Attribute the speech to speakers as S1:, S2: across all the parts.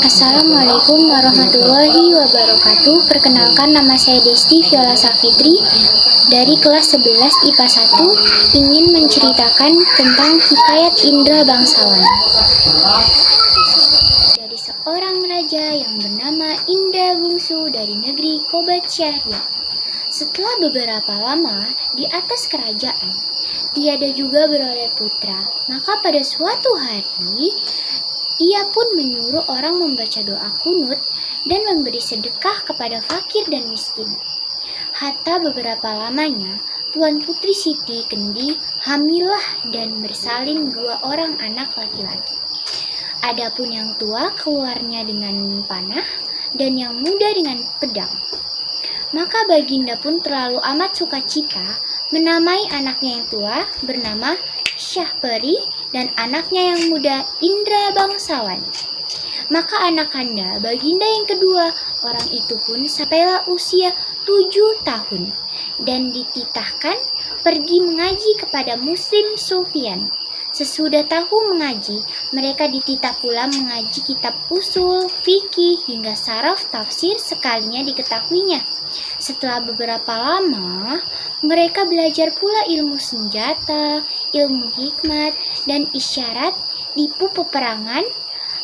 S1: Assalamualaikum warahmatullahi wabarakatuh. Perkenalkan, nama saya Desti Viola Safitri dari kelas 11 IPA 1, ingin menceritakan tentang hikayat Indra Bangsawan. Dari seorang raja yang bernama Indra Bungsu dari negeri Kobat Syahriat. Setelah beberapa lama di atas kerajaan, tiada juga beroleh putra. Maka pada suatu hari, ia pun menyuruh orang membaca doa kunut dan memberi sedekah kepada fakir dan miskin. Hatta beberapa lamanya, Tuan Putri Siti Kendi hamilah dan bersalin 2 orang anak laki-laki. Adapun yang tua keluarnya dengan panah dan yang muda dengan pedang. Maka Baginda pun terlalu amat sukacita menamai anaknya yang tua bernama Syahperi dan anaknya yang muda Indra Bangsawan. Maka anak kanda Baginda yang kedua, orang itu pun sampailah usia 7 tahun dan dititahkan pergi mengaji kepada Muslim Sufyan. Sesudah tahu mengaji, mereka dititah pula mengaji kitab usul, fikih, hingga saraf tafsir sekalinya diketahuinya. Setelah beberapa lama, mereka belajar pula ilmu senjata, ilmu hikmat, dan isyarat tipu peperangan.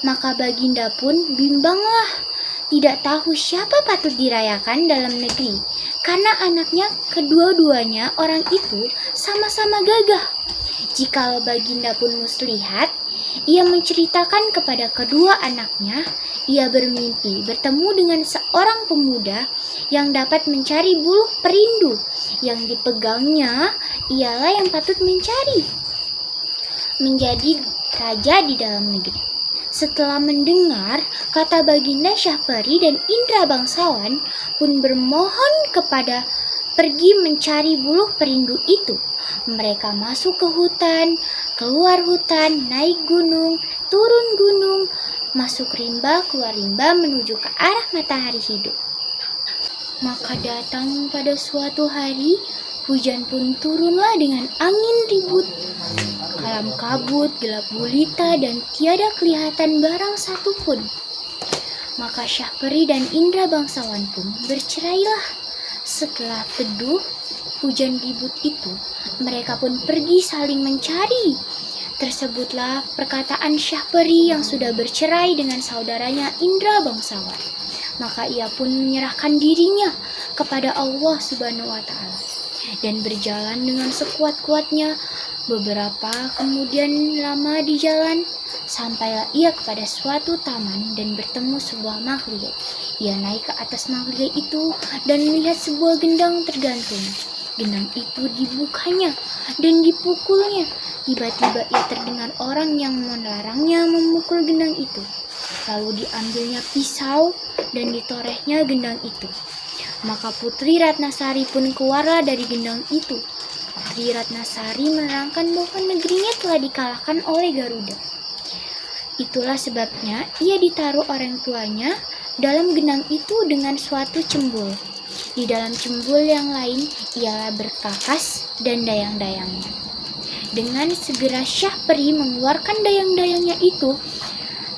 S1: Maka Baginda pun bimbanglah, tidak tahu siapa patut dirayakan dalam negeri, karena anaknya kedua-duanya orang itu sama-sama gagah. Jikalau Baginda pun muslihat, ia menceritakan kepada kedua anaknya, ia bermimpi bertemu dengan seorang pemuda yang dapat mencari buluh perindu, yang dipegangnya ialah yang patut menjadi raja di dalam negeri. Setelah mendengar kata Baginda, Syahperi dan Indra Bangsawan pun bermohon kepada pergi mencari buluh perindu itu. Mereka masuk ke hutan, keluar hutan, naik gunung, turun gunung, masuk rimba, keluar rimba menuju ke arah matahari hidup. Maka datang pada suatu hari, hujan pun turunlah dengan angin ribut, kalam kabut, gelap gulita, dan tiada kelihatan barang satupun. Maka Syahperi dan Indra Bangsawan pun bercerailah. Setelah teduh hujan ribut itu, mereka pun pergi saling mencari. Tersebutlah perkataan Syahperi yang sudah bercerai dengan saudaranya Indra Bangsawan. Maka ia pun menyerahkan dirinya kepada Allah Subhanahu wa Ta'ala dan berjalan dengan sekuat-kuatnya. Beberapa kemudian lama di jalan, sampailah ia kepada suatu taman dan bertemu sebuah makhluk. Ia naik ke atas makhluk itu dan melihat sebuah gendang tergantung. Gendang itu dibukanya dan dipukulnya. Tiba-tiba ia terdengar orang yang melarangnya memukul gendang itu. Lalu diambilnya pisau dan ditorehnya gendang itu. Maka Putri Ratnasari pun keluarlah dari gendang itu. Putri Ratnasari menerangkan bahwa negerinya telah dikalahkan oleh Garuda. Itulah sebabnya ia ditaruh orang tuanya dalam gendang itu dengan suatu cembul. Di dalam cembul yang lain ialah berkakas dan dayang-dayangnya. Dengan segera Syahperi mengeluarkan dayang-dayangnya itu.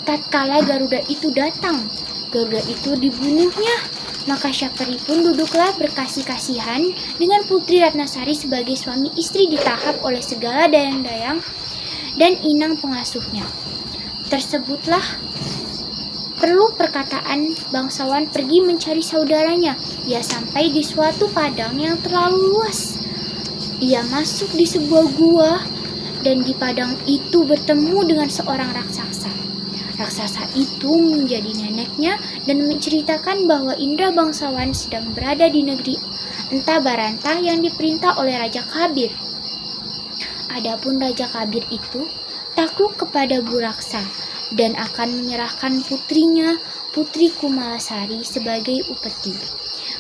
S1: Tatkala Garuda itu datang, Garuda itu dibunuhnya. Maka Syahperi pun duduklah berkasih-kasihan dengan Putri Ratnasari sebagai suami istri, ditahap oleh segala dayang-dayang dan inang pengasuhnya. Tersebutlah perlu perkataan bangsawan pergi mencari saudaranya. Ia sampai di suatu padang yang terlalu luas. Ia masuk di sebuah gua dan di padang itu bertemu dengan seorang raksasa. Raksasa itu menjadi neneknya dan menceritakan bahwa Indra Bangsawan sedang berada di negeri Entah Barantah yang diperintah oleh Raja Kabir. Adapun Raja Kabir itu takluk kepada Buraksa dan akan menyerahkan putrinya, Putri Kumalasari, sebagai upeti.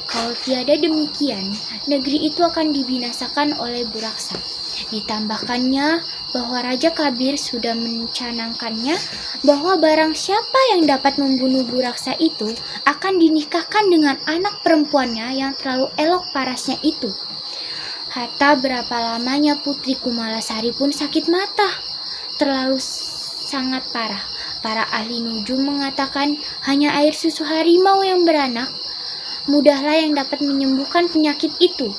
S1: Kalau tiada demikian, negeri itu akan dibinasakan oleh Buraksa. Ditambahkannya bahwa Raja Kabir sudah mencanangkannya bahwa barang siapa yang dapat membunuh Buraksa itu akan dinikahkan dengan anak perempuannya yang terlalu elok parasnya itu. Hatta berapa lamanya Putri Kumalasari pun sakit mata. terlalu sangat parah. Para ahli nujum mengatakan hanya air susu harimau yang beranak mudahlah yang dapat menyembuhkan penyakit itu.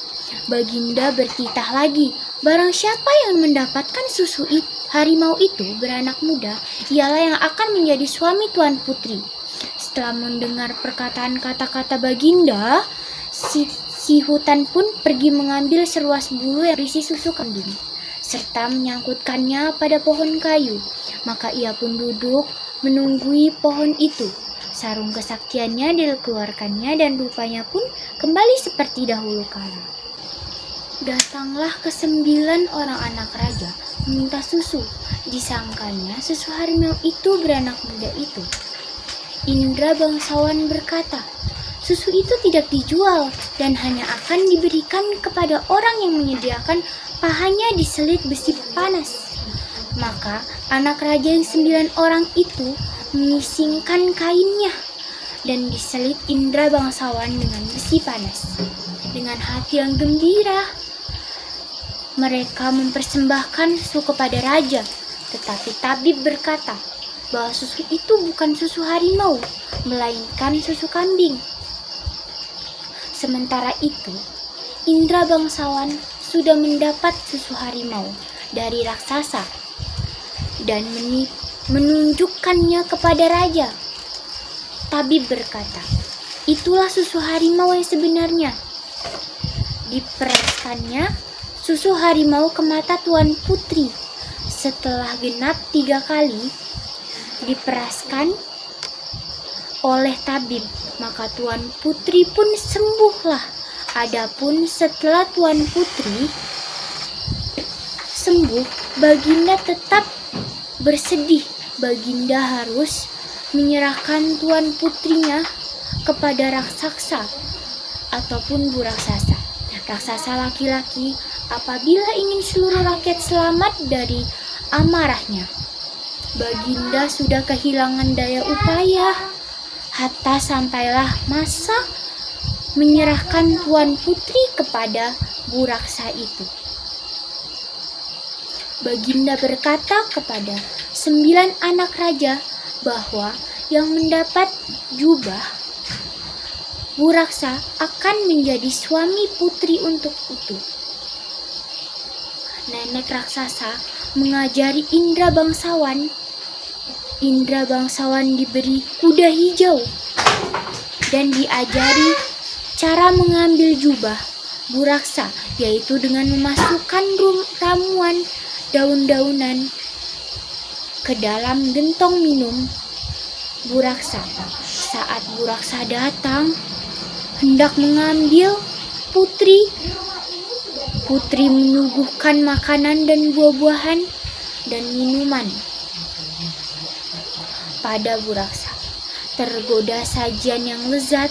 S1: Baginda bertitah lagi, barang siapa yang mendapatkan susu harimau itu beranak muda, ialah yang akan menjadi suami Tuan Putri. Setelah mendengar perkataan kata-kata Baginda, si hutan pun pergi mengambil seruas bulu yang berisi susu kambing, serta menyangkutkannya pada pohon kayu. Maka ia pun duduk menunggui pohon itu. Sarung kesaktiannya dikeluarkannya dan rupanya pun kembali seperti dahulu kala. Datanglah ke-9 orang anak raja meminta susu. Disangkanya susu harimau itu beranak muda itu. Indra bangsawan berkata, susu itu tidak dijual dan hanya akan diberikan kepada orang yang menyediakan pahanya diselit besi panas. Maka anak raja yang 9 orang itu memisingkan kainnya dan diselit Indra bangsawan dengan besi panas. Dengan hati yang gembira, mereka mempersembahkan susu kepada raja. Tetapi tabib berkata bahwa susu itu bukan susu harimau, melainkan susu kambing. Sementara itu, Indra bangsawan sudah mendapat susu harimau dari raksasa dan menunjukkannya kepada raja. Tabib berkata, itulah susu harimau yang sebenarnya. Diperaskannya susu harimau ke mata Tuan Putri. Setelah genap 3 kali diperaskan oleh tabib, maka Tuan Putri pun sembuhlah. Adapun setelah Tuan Putri sembuh, Baginda tetap bersedih. Baginda harus menyerahkan Tuan Putrinya kepada raksasa ataupun bu raksasa. Raksasa laki-laki apabila ingin seluruh rakyat selamat dari amarahnya. Baginda sudah kehilangan daya upaya. Hatta sampailah masa menyerahkan Tuan Putri kepada bu raksa itu. Baginda berkata kepada 9 anak raja bahwa yang mendapat jubah bu raksa akan menjadi suami putri untuk utuh. Nenek raksasa mengajari Indra bangsawan. Indra bangsawan diberi kuda hijau dan diajari cara mengambil jubah bu raksa, yaitu dengan memasukkan ramuan daun-daunan ke dalam gentong minum bu raksa. Saat bu raksa datang hendak mengambil putri menyuguhkan makanan dan buah-buahan dan minuman pada bu raksa. Tergoda sajian yang lezat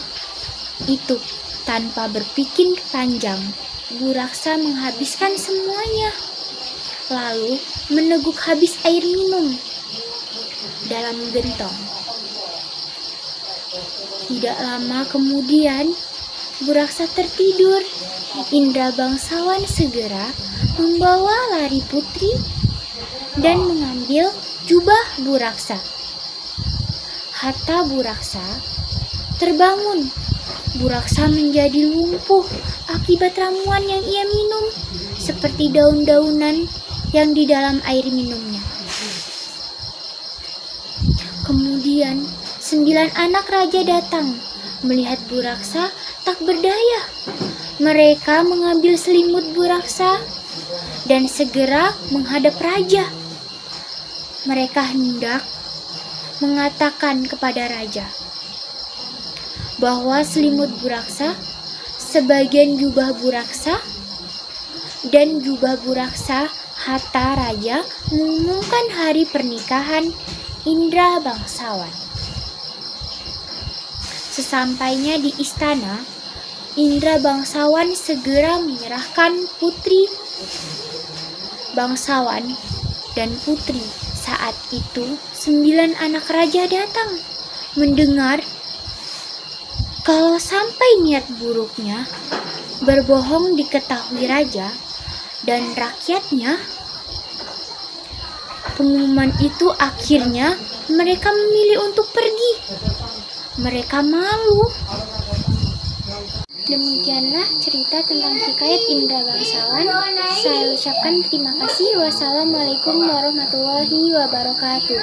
S1: itu, tanpa berpikir panjang bu raksa menghabiskan semuanya, lalu meneguk habis air minum dalam gentong. Tidak lama kemudian bu raksa tertidur. Indra bangsawan segera membawa lari putri dan mengambil jubah bu raksa. Hatta bu raksa terbangun. Bu raksa menjadi lumpuh akibat ramuan yang ia minum, seperti daun-daunan yang di dalam air minumnya. Kemudian 9 anak raja datang melihat bu raksa tak berdaya. Mereka mengambil selimut bu raksa dan segera menghadap raja. Mereka hendak mengatakan kepada raja bahwa selimut bu raksa, sebagian jubah bu raksa, dan jubah bu raksa. Hatta raja mengumumkan hari pernikahan Indra bangsawan. Sesampainya di istana, Indra bangsawan segera menyerahkan putri bangsawan dan putri. Saat itu 9 anak raja datang mendengar kalau sampai niat buruknya berbohong diketahui raja dan rakyatnya, pengumuman itu akhirnya mereka memilih untuk pergi. Mereka malu. Demikianlah cerita tentang hikayat Indra Bangsawan. Saya ucapkan terima kasih. Wassalamualaikum warahmatullahi wabarakatuh.